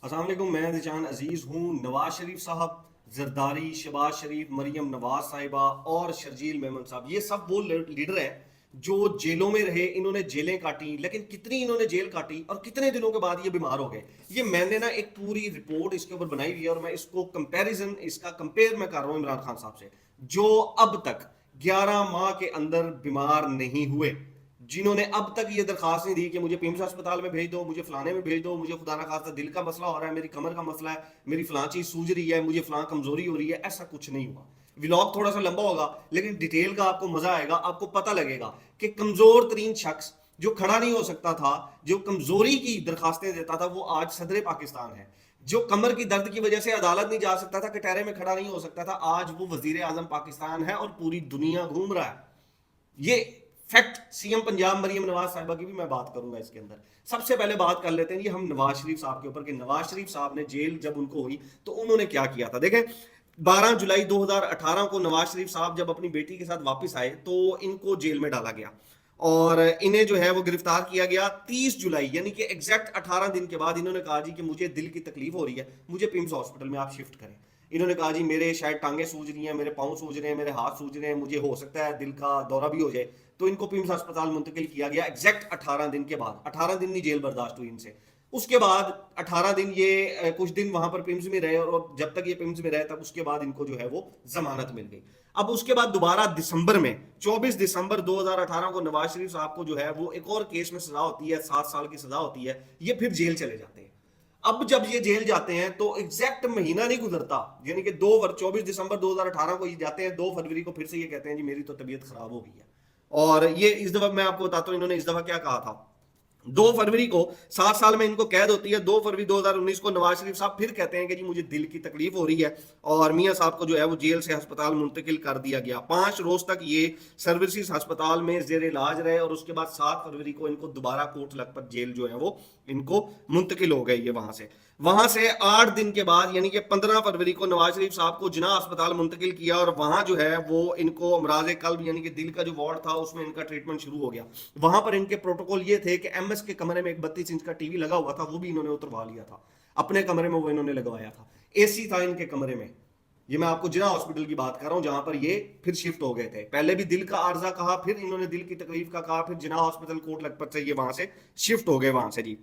अस्सलाम वालेकुम, मैं जिशान अजीज हूँ। नवाज शरीफ साहब, जरदारी, शहबाज शरीफ, मरियम नवाज साहिबा और शर्जील मेमन साहब, ये सब वो लीडर हैं जो जेलों में रहे। इन्होंने जेलें काटी, लेकिन कितनी इन्होंने जेल काटी और कितने दिनों के बाद ये बीमार हो गए। ये मैंने ना एक पूरी रिपोर्ट इसके ऊपर बनाई हुई है और मैं इसको कंपैरिजन, इसका कंपेयर मैं कर रहा हूँ इमरान खान साहब से, जो अब तक 11 माह के अंदर बीमार नहीं हुए, जिन्होंने अब तक ये दरखास्त नहीं दी कि मुझे पिम्स अस्पताल में भेज दो, मुझे फलाने में भेज दो, मुझे खुदा ना खास्ता दिल का मसला हो रहा है, मेरी कमर का मसला है, मेरी फलां चीज सूझ रही है, मुझे फलां कमजोरी हो रही है। ऐसा कुछ नहीं हुआ। व्लॉग थोड़ा सा लंबा होगा, लेकिन डिटेल का आपको मजा आएगा। आपको पता लगेगा कि कमजोर तरीन शख्स जो खड़ा नहीं हो सकता था, जो कमजोरी की दरखास्तें देता था, वो आज सदर पाकिस्तान है। जो कमर की दर्द की वजह से अदालत नहीं जा सकता था, कटहरे में खड़ा नहीं हो सकता था, आज वो वजीर आजम पाकिस्तान है और पूरी दुनिया घूम रहा है। ये फैक्ट सीएम पंजाब मरियम नवाज साहिबा की भी मैं बात करूंगा इसके अंदर। सबसे पहले बात कर लेते हैं जी हम नवाज शरीफ साहब के ऊपर कि नवाज शरीफ साहब ने जेल जब उनको हुई तो उन्होंने क्या किया था। देखें, 12 जुलाई 2018 को नवाज शरीफ साहब जब अपनी बेटी के साथ वापस आए तो इनको जेल में डाला गया और इन्हें जो है वो गिरफ्तार किया गया 30 जुलाई, यानी कि एग्जैक्ट 18 दिन के बाद। इन्होंने कहा जी कि मुझे दिल की तकलीफ हो रही है, मुझे पिम्स हॉस्पिटल में आप शिफ्ट करें। इन्होंने कहा जी मेरे शायद टांगे सूज रही हैं, मेरे पाँव सूज रहे हैं, मेरे हाथ सूज रहे हैं, मुझे हो सकता है दिल का दौरा भी हो जाए। तो इनको पिम्स अस्पताल मुंतकिल किया गया एग्जैक्ट 18 दिन के बाद। 18 दिन नहीं जेल बर्दाश्त हुई इनसे। उसके बाद 18 दिन ये कुछ दिन वहां पर पिम्स में रहे और जब तक ये पिम्स में रहे तब उसके बाद इनको जो है वो जमानत मिल गई। अब उसके बाद दोबारा दिसंबर में 24 दिसंबर 2018 को नवाज शरीफ साहब को जो है वो एक और केस में सजा होती है, 7 साल की सजा होती है। ये फिर जेल चले जाते हैं। अब जब ये जेल जाते हैं तो एग्जैक्ट महीना नहीं गुजरता, यानी कि 24 दिसंबर 2018 को ये जाते हैं, 2 फरवरी को फिर से ये कहते हैं जी मेरी तो तबीयत खराब हो गई है। और ये इस दफा मैं आपको बताता हूं इन्होंने इस दफा क्या कहा था। 2 फरवरी को, 7 साल में इनको कैद होती है। 2 फरवरी 2019 को नवाज शरीफ साहब फिर कहते हैं कि जी मुझे दिल की तकलीफ हो रही है और मियां साहब को जो है वो जेल से अस्पताल मुंतकिल कर दिया गया। 5 रोज तक ये सर्विसेज अस्पताल में जेर इलाज रहे और उसके बाद 7 फरवरी को इनको दोबारा कोट लखपत जेल जो है वो इनको मुंतकिल हो गई है वहां से 8 दिन के बाद, यानी कि 15 फरवरी को नवाज शरीफ साहब को जिना अस्पताल मुंतकिल किया और वहां जो है वो इनको अमराज कल्ब यानी कि दिल का जो वार्ड था उसमें इनका ट्रीटमेंट शुरू हो गया। वहां पर इनके प्रोटोकॉल ये थे कि एमएस के कमरे में एक 32 इंच का टीवी लगा हुआ था, वो भी इन्होंने उतरवा लिया था। अपने कमरे में वो इन्होंने लगवाया था। एसी था इनके कमरे में। ये मैं आपको जिना हॉस्पिटल की बात कर रहा हूं जहां पर ये फिर शिफ्ट हो गए थे। पहले भी दिल का आर्जा कहा, फिर इन्होंने दिल की तकलीफ का कहा, फिर जिना हॉस्पिटल कोट लखपत से ये वहां से शिफ्ट हो गए। वहां से जी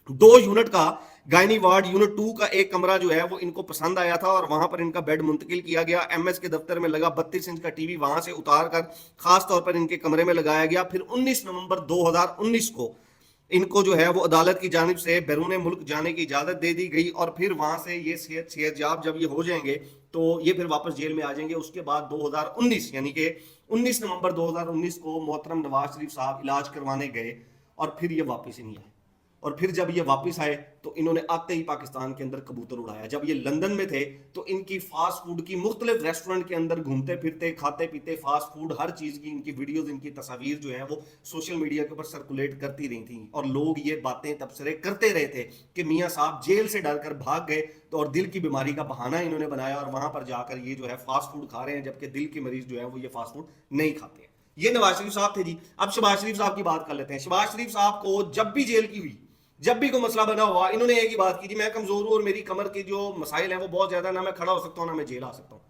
2 यूनिट का गायनी वार्ड यूनिट 2 का एक कमरा जो है वो इनको पसंद आया था और वहां पर इनका बेड मुंतकिल किया गया। एमएस के दफ्तर में लगा 32 इंच का टीवी वहां से उतार कर खास तौर पर इनके कमरे में लगाया गया। फिर 19 नवंबर 2019 को इनको जो है वो अदालत की जानिब से बैरून मुल्क जाने की इजाजत दे दी गई और फिर वहां से ये सेहतयाब जब ये हो जाएंगे तो ये फिर वापस जेल में आ जाएंगे। उसके बाद 2019 यानी कि 19 नवंबर 2019 को मोहतरम नवाज शरीफ साहब इलाज करवाने गए और फिर ये वापस ही नहीं आए। और फिर जब ये वापस आए तो इन्होंने आते ही पाकिस्तान के अंदर कबूतर उड़ाया। जब ये लंदन में थे तो इनकी फास्ट फूड की मुख्तलिफ रेस्टोरेंट के अंदर घूमते फिरते, खाते पीते, फास्ट फूड, हर चीज की इनकी वीडियोस, इनकी तस्वीर जो है वो सोशल मीडिया के ऊपर सर्कुलेट करती रही थी और लोग ये बातें तबसरे करते रहे थे कि मियाँ साहब जेल से डरकर भाग गए तो और दिल की बीमारी का बहाना इन्होंने बनाया और वहां पर जाकर ये जो है फास्ट फूड खा रहे हैं, जबकि दिल के मरीज जो है वो ये फास्ट फूड नहीं खाते हैं। ये नवाज शरीफ साहब थे जी। अब शहबाज शरीफ साहब की बात कर लेते हैं। शहबाज शरीफ साहब को जब भी जेल की हुई, जब भी कोई मसला बना हुआ, इन्होंने एक ही बात की थी, मैं कमजोर हूं और मेरी कमर के जो मसाइल हैं वो बहुत ज्यादा, ना मैं खड़ा हो सकता हूं ना मैं जेल आ सकता हूं।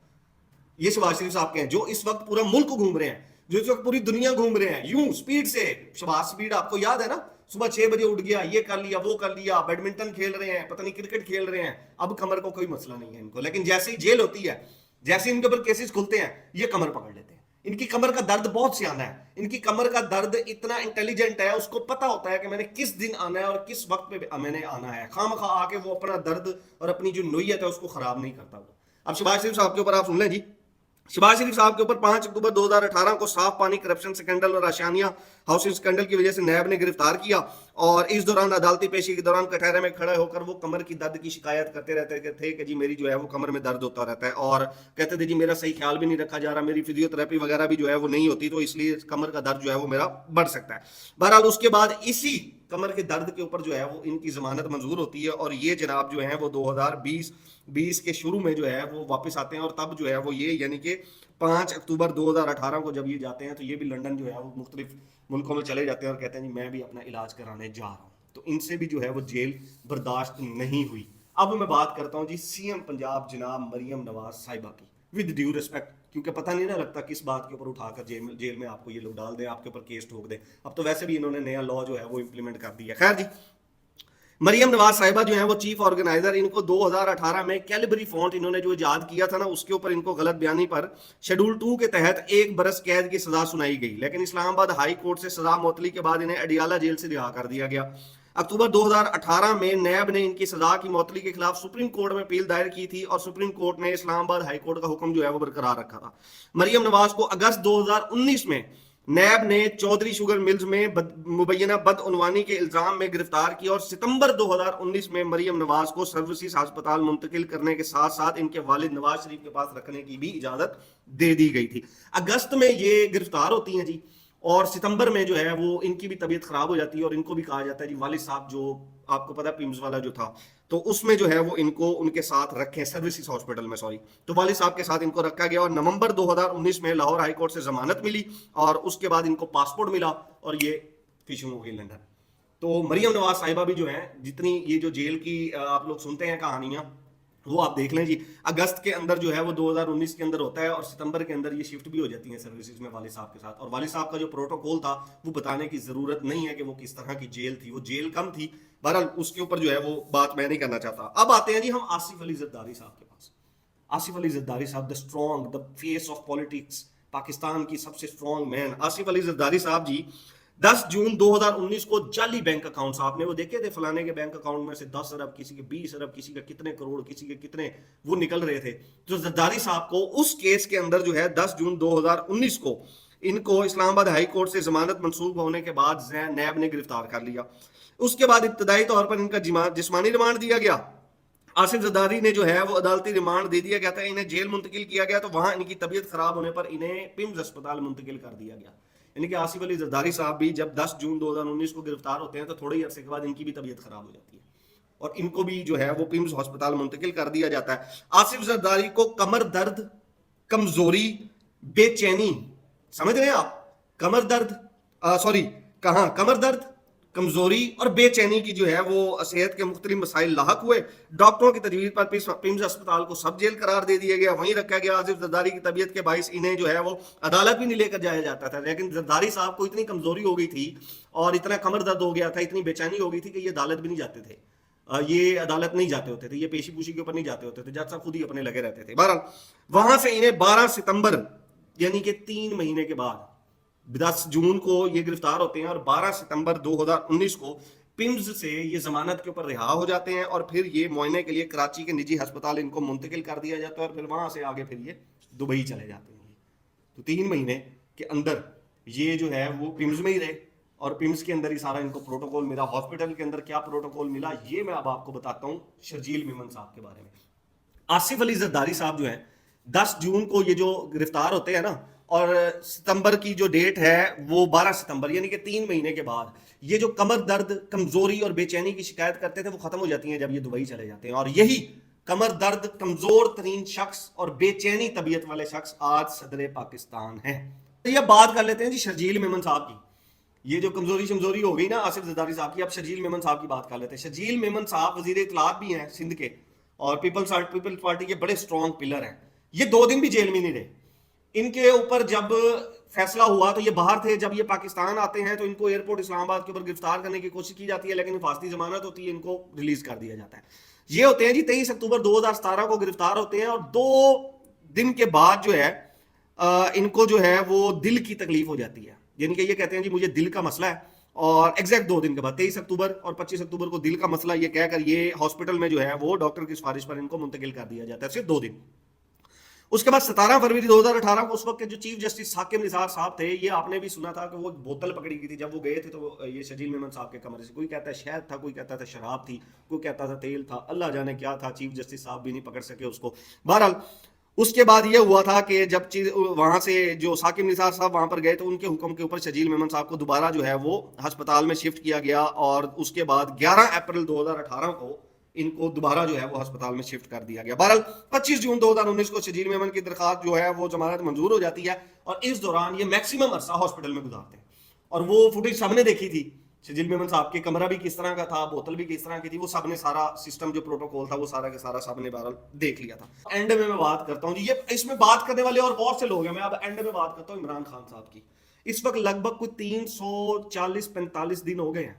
ये शहबाज शरीफ साहब के हैं जो इस वक्त पूरा मुल्क घूम रहे हैं, जो इस वक्त पूरी दुनिया घूम रहे हैं यूं स्पीड से। शहबाज स्पीड आपको याद है ना, सुबह 6 बजे उठ गया, ये कर लिया, वो कर लिया, बैडमिंटन खेल रहे हैं, पता नहीं क्रिकेट खेल रहे हैं। अब कमर को कोई मसला नहीं है इनको, लेकिन जैसे ही जेल होती है, जैसे इनके ऊपर केसेस खुलते हैं, ये कमर पकड़ लेते हैं। इनकी कमर का दर्द बहुत सियाना है। इनकी कमर का दर्द इतना इंटेलिजेंट है, उसको पता होता है कि मैंने किस दिन आना है और किस वक्त पे मैंने आना है। खामखा आके वो अपना दर्द और अपनी जो नोयत है उसको खराब नहीं करता वो। अब शहबाज शरीफ साहब के ऊपर आप सुन लें जी। शहबाज शरीफ साहब के ऊपर 5 अक्टूबर 2018 को साफ पानी करप्शन स्कैंडल और आशियानिया हाउसिंग स्कैंडल की वजह से नैब ने गिरफ्तार किया और इस दौरान अदालती पेशी के दौरान कटहरे में खड़े होकर वो कमर की दर्द की शिकायत करते रहते थे कि जी मेरी जो है वो कमर में दर्द होता रहता है और कहते थे जी मेरा सही ख्याल भी नहीं रखा जा रहा, मेरी फिजियोथेरेपी वगैरह भी जो है वो नहीं होती, तो इसलिए कमर का दर्द जो है वो मेरा बढ़ सकता है। बहरहाल उसके बाद इसी कमर के दर्द के ऊपर जो है वो इनकी जमानत मंजूर होती है और ये जनाब जो है वो 2020 के शुरू में जो है वो वापस आते हैं और तब जो है वो ये यानी कि 5 अक्टूबर 2018 को जब ये जाते हैं तो ये भी लंदन जो है वो मुख्तलिफ मुल्कों में चले जाते हैं और कहते हैं जी मैं भी अपना इलाज कराने जा रहा हूँ। तो इनसे भी जो है वो जेल बर्दाश्त नहीं हुई। अब मैं बात करता हूं जी सीएम पंजाब जनाब मरियम नवाज साहिबा की, विद ड्यू रिस्पेक्ट, क्योंकि पता नहीं ना लगता किस बात के ऊपर उठाकर जेल में आपको ये लोग डाल दें, आपके ऊपर केस ठोक दें। अब तो वैसे भी इन्होंने नया लॉ जो है वो इंप्लीमेंट कर दिया। खैर जी, मरियम नवाज साहिबा जो है वो चीफ ऑर्गेनाइजर, इनको 2018 में कैलिबरी फॉन्ट इन्होंने जो इजाद किया था ना, उसके ऊपर इनको गलत बयानी पर शेड्यूल 2 के तहत 1 बरस कैद की सजा सुनाई गई, लेकिन इस्लामाबाद हाई कोर्ट से सजा मुअत्तली के बाद इन्हें अडियाला जेल से रिहा कर दिया गया। अक्टूबर 2018 में नैब ने इनकी सजा की मुअत्तली के खिलाफ सुप्रीम कोर्ट में अपील दायर की थी और सुप्रीम कोर्ट ने इस्लामाबाद हाई कोर्ट का हुक्म जो है वो बरकरार रखा था। मरियम नवाज को अगस्त 2019 में नैब ने चौधरी शुगर मिल्स में मुबैना बदउनवानी के इल्जाम में गिरफ्तार किया और सितंबर 2019 में मरियम नवाज को सर्विसेज अस्पताल मुंतकिल करने के साथ साथ इनके वालिद नवाज शरीफ के पास रखने की भी इजाजत दे दी गई थी। अगस्त में ये गिरफ्तार होती हैं जी, और सितंबर में जो है वो इनकी भी तबीयत खराब हो जाती है और इनको भी कहा जाता है जी वालिद साहब जो आपको पता है पिम्स वाला जो था, तो उसमें जो है वो इनको उनके साथ रखे सर्विसेज हॉस्पिटल में, सॉरी, तो वालिद साहब के साथ इनको रखा गया और नवंबर 2019 में लाहौर हाई कोर्ट से जमानत मिली और उसके बाद इनको पासपोर्ट मिला और ये फिशिंग हो गई लंदन। तो मरियम नवाज साहिबा भी जो है, जितनी ये जो जेल की आप लोग सुनते हैं कहानियां, वो आप देख लें जी। अगस्त के अंदर जो है वो 2019 के अंदर होता है और सितंबर के अंदर ये शिफ्ट भी हो जाती हैं सर्विसेज में वालिद साहब के साथ। और वालिद साहब का जो प्रोटोकॉल था वो बताने की जरूरत नहीं है कि वो किस तरह की जेल थी, वो जेल कम थी, बहरहाल उसके ऊपर जो है वो बात मैं नहीं करना चाहता। अब आते हैं जी हम आसिफ अली जरदारी साहब के पास। आसिफ अली जरदारी साहब, the strong, the face of politics, Pakistan की सबसे स्ट्रॉन्ग मैन आसिफ अली जरदारी साहब जी 10 जून 2019 को जाली बैंक अकाउंट्स, आपने वो देखे थे, फलाने के बैंक अकाउंट में से 10 अरब, किसी के 20 अरब, किसी का कितने करोड़, किसी के कितने वो निकल रहे थे। तो जरदारी साहब को उस केस के अंदर जो है 10 जून 2019 को इनको इस्लामाबाद हाई कोर्ट से जमानत मंसूब होने के बाद नैब ने गिरफ्तार कर लिया। उसके बाद इब्तदाई तौर पर इनका जिस्मानी रिमांड दिया गया। आसिफ जरदारी ने जो है वो अदालती रिमांड दे दिया गया था, इन्हें जेल मुंतकिल किया गया, तो वहां इनकी तबीयत खराब होने पर इन्हें पिम्स अस्पताल मुंतकिल कर दिया गया। यानी कि आसिफ अली जरदारी साहब भी जब 10 जून 2019 को गिरफ्तार होते हैं तो थोड़े ही अरसे के बाद इनकी भी तबीयत खराब हो जाती है और इनको भी जो है वो पिम्स अस्पताल मुंतकिल कर दिया जाता है। आसिफ जरदारी को कमर दर्द, कमजोरी, बेचैनी, समझ रहे हैं आप, कमर दर्द, सॉरी कहां, कमर दर्द, कमजोरी और बेचैनी की जो है वो सेहत के मुख्तलिफ मसाइल लाहक हुए। डॉक्टरों की तजवीज़ पर पिम्स अस्पताल को सब जेल करार दे दिया गया, वहीं रखा गया। आसिफ जरदारी की तबीयत के बाइस इन्हें जो है वो अदालत भी नहीं लेकर जाया जाता था, लेकिन जरदारी साहब को इतनी कमजोरी हो गई थी और इतना कमर दर्द हो गया था, इतनी बेचैनी हो गई थी कि ये अदालत भी नहीं जाते थे, ये अदालत नहीं जाते होते थे, ये पेशी पूशी के ऊपर नहीं जाते होते थे, जज साहब खुद ही अपने लगे रहते थे। बहरहाल वहां से इन्हें 12 सितंबर यानी कि 3 महीने के बाद 10 जून को ये गिरफ्तार होते हैं और 12 सितंबर 2019 को पिम्स से ये जमानत के ऊपर रिहा हो जाते हैं और फिर ये मुआयने के लिए कराची के निजी अस्पताल इनको मुंतकिल कर दिया जाता है और फिर वहां से आगे फिर ये दुबई चले जाते हैं। तो 3 महीने के अंदर ये जो है वो पिम्स में ही रहे और पिम्स के अंदर ही सारा इनको प्रोटोकॉल मिला। हॉस्पिटल के अंदर क्या प्रोटोकॉल मिला ये मैं अब आपको बताता हूँ शर्जील मेमन साहब के बारे में। आसिफ अली जरदारी साहब जो है 10 जून को ये जो गिरफ्तार होते हैं ना, और सितंबर की जो डेट है वो 12 सितंबर यानी कि 3 महीने के बाद ये जो कमर दर्द, कमजोरी और बेचैनी की शिकायत करते थे वो खत्म हो जाती है जब ये दुबई चले जाते हैं। और यही कमर दर्द, कमजोर तरीन शख्स और बेचैनी तबीयत वाले शख्स आज सदर पाकिस्तान है। तो ये बात कर लेते हैं जी शर्जील मेमन साहब की। ये जो कमजोरी शमजोरी हो गई ना आसिफ जरदारी साहब की, अब शर्जील मेमन साहब की बात कर लेते हैं। शर्जील मेमन साहब वजीर इत्तलात भी हैं सिंध के और पीपल्स पार्टी के बड़े स्ट्रॉन्ग पिलर हैं। ये 2 दिन भी जेल में नहीं रहे। इनके ऊपर जब फैसला हुआ तो ये बाहर थे, जब ये पाकिस्तान आते हैं तो इनको एयरपोर्ट इस्लामाबाद के ऊपर गिरफ्तार करने की कोशिश की जाती है, लेकिन हिफाजती जमानत होती है, इनको रिलीज कर दिया जाता है। ये होते हैं जी 23 अक्टूबर 2017 को गिरफ्तार होते हैं और 2 दिन के बाद जो है इनको जो है वो दिल की तकलीफ हो जाती है, यानी कि ये कहते हैं जी मुझे दिल का मसला है। और एग्जैक्ट 2 दिन के बाद 23 अक्टूबर और 25 अक्टूबर को दिल का मसला ये कहकर ये हॉस्पिटल में जो है वो डॉक्टर की सिफारिश पर इनको मुंतकिल कर दिया जाता है, सिर्फ 2 दिन। उसके बाद 17 फरवरी 2018 को उस वक्त के जो चीफ जस्टिस साकिब निसार साहब थे, ये आपने भी सुना था कि वो बोतल पकड़ी गई थी जब वो गए थे, तो ये शर्जील मेमन साहब के कमरे से कोई कहता है शहद था, कोई कहता था शराब थी, कोई कहता था तेल था, अल्लाह जाने क्या था, चीफ जस्टिस साहब भी नहीं पकड़ सके उसको। बहरहाल उसके बाद ये हुआ था कि जब चीज वहां से जो साकिब निसार साहब वहां पर गए तो उनके हुक्म के ऊपर शर्जील मेमन साहब को दोबारा जो है वो अस्पताल में शिफ्ट किया गया और उसके बाद 11 अप्रैल 2018 को इनको दोबारा जो है वो अस्पताल में शिफ्ट कर दिया गया। बहरहाल 25 जून 2019 को शर्जील मेमन की दरखास्त जो है वो जमानत मंजूर हो जाती है और इस दौरान ये मैक्सिमम अरसा हॉस्पिटल में गुजारते हैं। और वो फुटेज सबने देखी थी शजील मेमन साहब के कमरा भी किस तरह का था, बोतल भी किस तरह की थी, वो सब ने सारा सिस्टम जो प्रोटोकॉल था वो सारा के सारा सब ने बहरहाल देख लिया था। एंड में मैं बात करता हूँ, ये इसमें बात करने वाले और बहुत से लोग हैं, मैं अब एंड में बात करता हूँ इमरान खान साहब की। इस वक्त लगभग कुछ 340-45 दिन हो गए हैं,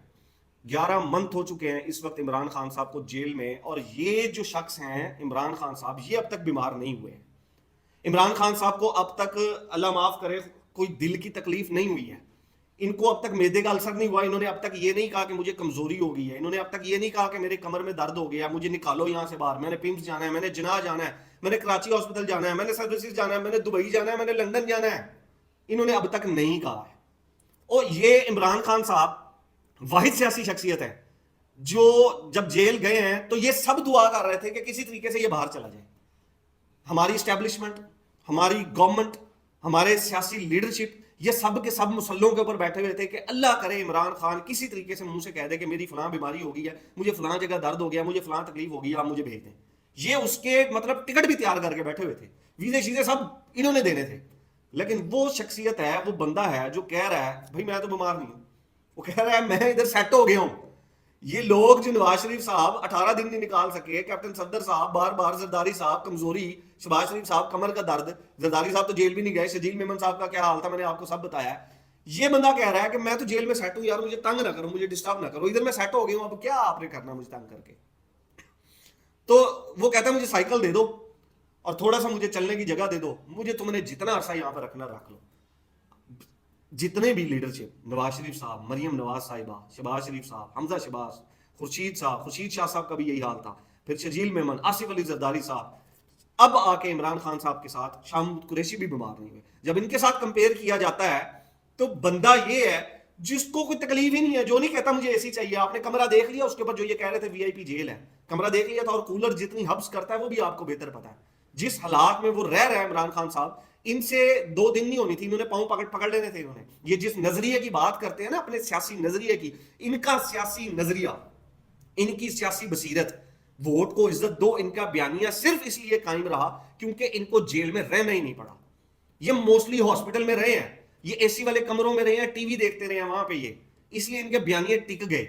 11 मंथ हो चुके हैं इस वक्त इमरान खान साहब को जेल में। और ये जो शख्स हैं इमरान खान साहब, ये अब तक बीमार नहीं हुए हैं। इमरान खान साहब को अब तक, अल्लाह माफ करे, कोई दिल की तकलीफ नहीं हुई है। इनको अब तक मैदे का अल्सर नहीं हुआ। इन्होंने अब तक ये नहीं कहा कि मुझे कमजोरी हो गई है। इन्होंने अब तक ये नहीं कहा कि मेरे कमर में दर्द हो गया, मुझे निकालो यहां से बाहर, मैंने पिम्स जाना है, मैंने जिना जाना है, मैंने कराची हॉस्पिटल जाना है, मैंने सर्विसेज जाना है, मैंने दुबई जाना है, मैंने लंदन जाना है। इन्होंने अब तक नहीं कहा है। और ये इमरान खान साहब वाहिद सियासी शख्सियत है जो जब जेल गए हैं तो ये सब दुआ कर रहे थे कि किसी तरीके से ये बाहर चला जाए। हमारी स्टैब्लिशमेंट, हमारी गवर्नमेंट, हमारे सियासी लीडरशिप, ये सब के सब मुसल्लों के ऊपर बैठे हुए थे कि अल्लाह करे इमरान खान किसी तरीके से मुंह से कह दे कि मेरी फलां बीमारी हो गई है, मुझे फलां जगह दर्द हो गया, मुझे फलां तकलीफ हो गई, आप मुझे भेज दें। ये उसके मतलब टिकट भी तैयार करके बैठे हुए थे, वीजे शीजे सब इन्होंने देने थे। लेकिन वो शख्सियत है, वो बंदा है जो कह रहा है भाई मैं तो बीमार नहीं हूं, वो कह रहा है मैं इधर सेट हो गया हूं। ये लोग जो नवाज शरीफ साहब 18 दिन नहीं निकाल सके, कैप्टन सफदर साहब बार बार, जरदारी साहब कमजोरी, शहबाज शरीफ साहब कमर का दर्द, जरदारी साहब तो जेल भी नहीं गए, शजील मेमन साहब का क्या हाल था मैंने आपको सब बताया। ये बंदा कह रहा है कि मैं तो जेल में सेट हूं यार, मुझे तंग ना करो, मुझे डिस्टर्ब ना करो, इधर मैं सेट हो गया हूं, अब क्या आपने करना मुझे तंग करके। तो वो कहता है मुझे साइकिल दे दो और थोड़ा सा मुझे चलने की जगह दे दो, मुझे तुमने जितना अरसा यहां पर रखना रख लो। जितने भी लीडरशिप, नवाज शरीफ साहब, मरियम नवाज साहिबा, शहबाज शरीफ साहब, हमजा शहबाज, खुर्शीद साहब, खुर्शीद शाह साहब का भी यही हाल था, फिर शजील मेमन, आसिफ अली जरदारी साहब, अब आके इमरान खान साहब के साथ शाम कुरैशी भी बीमार नहीं हुए। जब इनके साथ कंपेयर किया जाता है तो बंदा ये है जिसको कोई तकलीफ ही नहीं है, जो नहीं कहता मुझे एसी चाहिए। आपने कमरा देख लिया उसके ऊपर जो ये कह रहे थे वीआईपी जेल है, कमरा देख लिया था, और कूलर जितनी हब्स करता है वो भी आपको बेहतर पता है। जिस हालात में वो रह रहा है इमरान खान साहब, इनसे 2 दिन नहीं होनी थी, इन्होंने पांव पकड़ पकड़ लेने थे इन्होंने। ये जिस नजरिए की बात करते हैं ना, अपने सियासी नजरिए की, इनका सियासी नजरिया, इनकी सियासी बसीरत, वोट को इज्जत दो, इनका बयानिया सिर्फ इसलिए कायम रहा क्योंकि इनको जेल में रहना ही नहीं पड़ा। ये मोस्टली हॉस्पिटल में रहे हैं, ये एसी वाले कमरों में रहे हैं, टीवी देखते रहे हैं वहां पे, ये इसलिए इनके बयानिए टिक गए।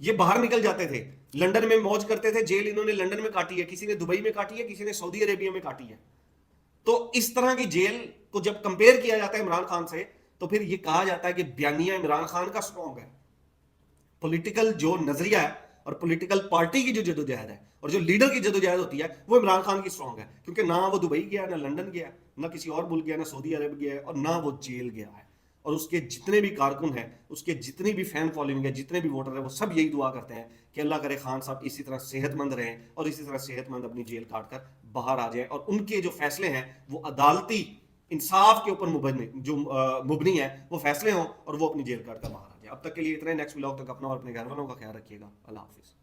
ये बाहर निकल जाते थे, लंदन में मौज करते थे, जेल इन्होंने लंदन में काटी है, किसी ने दुबई में काटी है, किसी ने सऊदी अरेबिया में काटी है। तो इस तरह की जेल को जब कंपेयर किया जाता है इमरान खान से, तो फिर यह कहा जाता है कि बयानिया इमरान खान का स्ट्रॉन्ग है। पॉलिटिकल जो नजरिया है और पॉलिटिकल पार्टी की जो जदोजहद है और जो लीडर की जदोजहद होती है वो इमरान खान की स्ट्रॉन्ग है, क्योंकि ना वो दुबई गया, ना लंदन गया, ना किसी और मुल्क गया, ना सऊदी अरब गया, और ना वो जेल गया है। और उसके जितने भी कारकुन हैं, उसके जितनी भी फैन फॉलोइंग है, जितने भी वोटर हैं, वो सब यही दुआ करते हैं कि अल्लाह करे खान साहब इसी तरह सेहतमंद रहें और इसी तरह सेहतमंद अपनी जेल काट कर बाहर आ जाए, और उनके जो फैसले हैं वो अदालती इंसाफ के ऊपर मुबनी है, वो फैसले हों और वो अपनी जेल काट कर बाहर आ जाए। अब तक के लिए इतना ही। नेक्स्ट व्लॉग तक अपना और अपने घर वालों का ख्याल रखिएगा। अल्लाह हाफिज़।